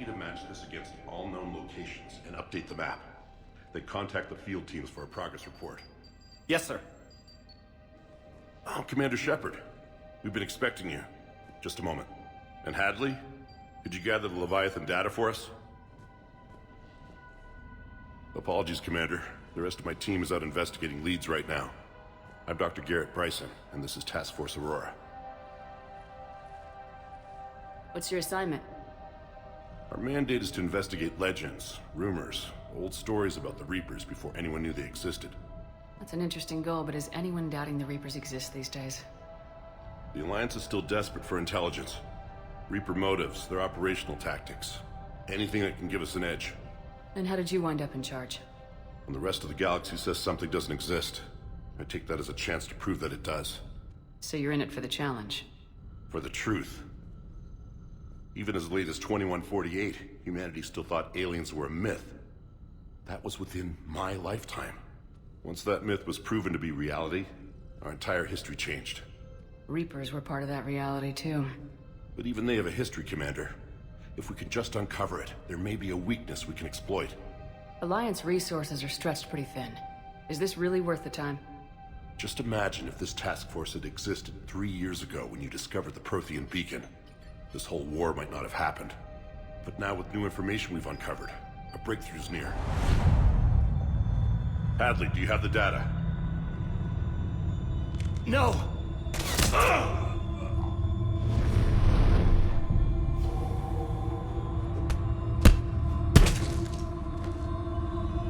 you to match this against all known locations and update the map. Then contact the field teams for a progress report. Yes, sir. Oh, Commander Shepard. We've been expecting you. Just a moment. And Hadley? Could you gather the Leviathan data for us? Apologies, Commander. The rest of my team is out investigating leads right now. I'm Dr. Garrett Bryson, and this is Task Force Aurora. What's your assignment? Our mandate is to investigate legends, rumors, old stories about the Reapers before anyone knew they existed. That's an interesting goal, but is anyone doubting the Reapers exist these days? The Alliance is still desperate for intelligence. Reaper motives, their operational tactics. Anything that can give us an edge. Then how did you wind up in charge? When the rest of the galaxy says something doesn't exist, I take that as a chance to prove that it does. So you're in it for the challenge? For the truth. Even as late as 2148, humanity still thought aliens were a myth. That was within my lifetime. Once that myth was proven to be reality, our entire history changed. Reapers were part of that reality, too. But even they have a history, Commander. If we can just uncover it, there may be a weakness we can exploit. Alliance resources are stretched pretty thin. Is this really worth the time? Just imagine if this task force had existed 3 years ago when you discovered the Prothean beacon. This whole war might not have happened. But now with new information we've uncovered, a breakthrough's near. Hadley, do you have the data? No!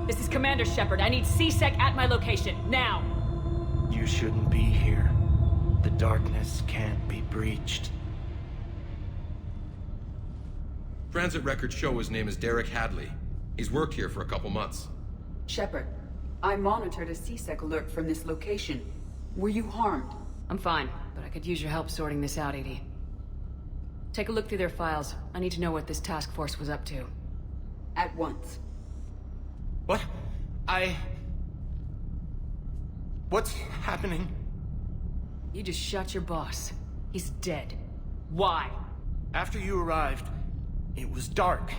This is Commander Shepard. I need C-Sec at my location, now! You shouldn't be here. The darkness can't be breached. Transit records show his name is Derek Hadley. He's worked here for a couple months. Shepard, I monitored a C-Sec alert from this location. Were you harmed? I'm fine, but I could use your help sorting this out, EDI. Take a look through their files. I need to know what this task force was up to. At once. What? What's happening? You just shot your boss. He's dead. Why? After you arrived, it was dark,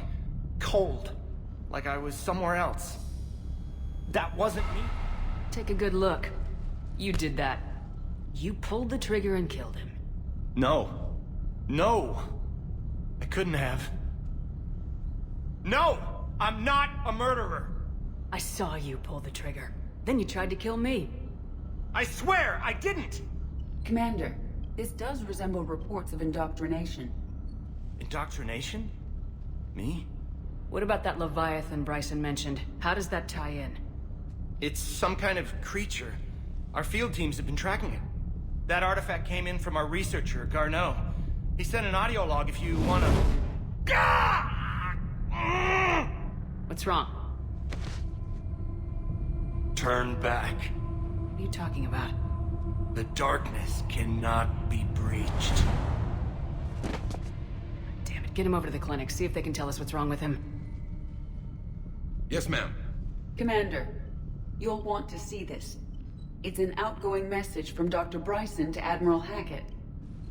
cold, like I was somewhere else. That wasn't me. Take a good look. You did that. You pulled the trigger and killed him. No. No! I couldn't have. No! I'm not a murderer! I saw you pull the trigger. Then you tried to kill me. I swear I didn't! Commander, this does resemble reports of indoctrination. Indoctrination? Me? What about that Leviathan Bryson mentioned? How does that tie in? It's some kind of creature. Our field teams have been tracking it. That artifact came in from our researcher, Garneau. He sent an audio log if you wanna... What's wrong? Turn back. What are you talking about? The darkness cannot be breached. Damn it, get him over to the clinic. See if they can tell us what's wrong with him. Yes, ma'am. Commander, you'll want to see this. It's an outgoing message from Dr. Bryson to Admiral Hackett.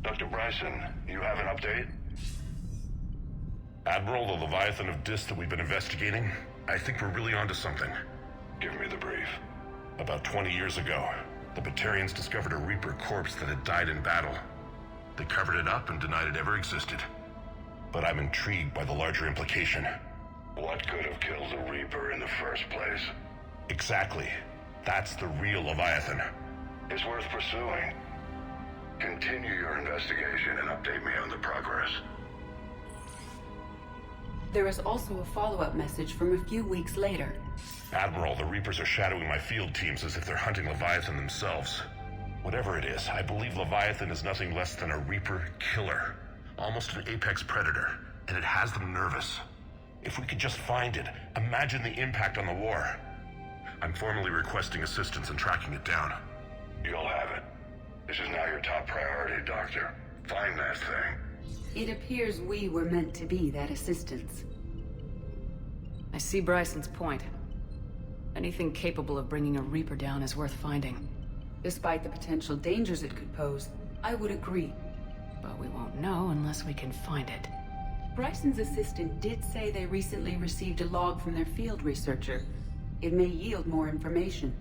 Dr. Bryson, you have an update? Admiral, the Leviathan of Dis that we've been investigating, I think we're really onto something. Give me the brief. About 20 years ago, the Batarians discovered a Reaper corpse that had died in battle. They covered it up and denied it ever existed. But I'm intrigued by the larger implication. What could have killed the Reaper in the first place? Exactly. That's the real Leviathan. It's worth pursuing. Continue your investigation and update me on the progress. There is also a follow-up message from a few weeks later. Admiral, the Reapers are shadowing my field teams as if they're hunting Leviathan themselves. Whatever it is, I believe Leviathan is nothing less than a Reaper killer. Almost an apex predator, and it has them nervous. If we could just find it, imagine the impact on the war. I'm formally requesting assistance in tracking it down. You'll have it. This is now your top priority, Doctor. Find that thing. It appears we were meant to be that assistance. I see Bryson's point. Anything capable of bringing a Reaper down is worth finding. Despite the potential dangers it could pose, I would agree. But we won't know unless we can find it. Bryson's assistant did say they recently received a log from their field researcher. It may yield more information.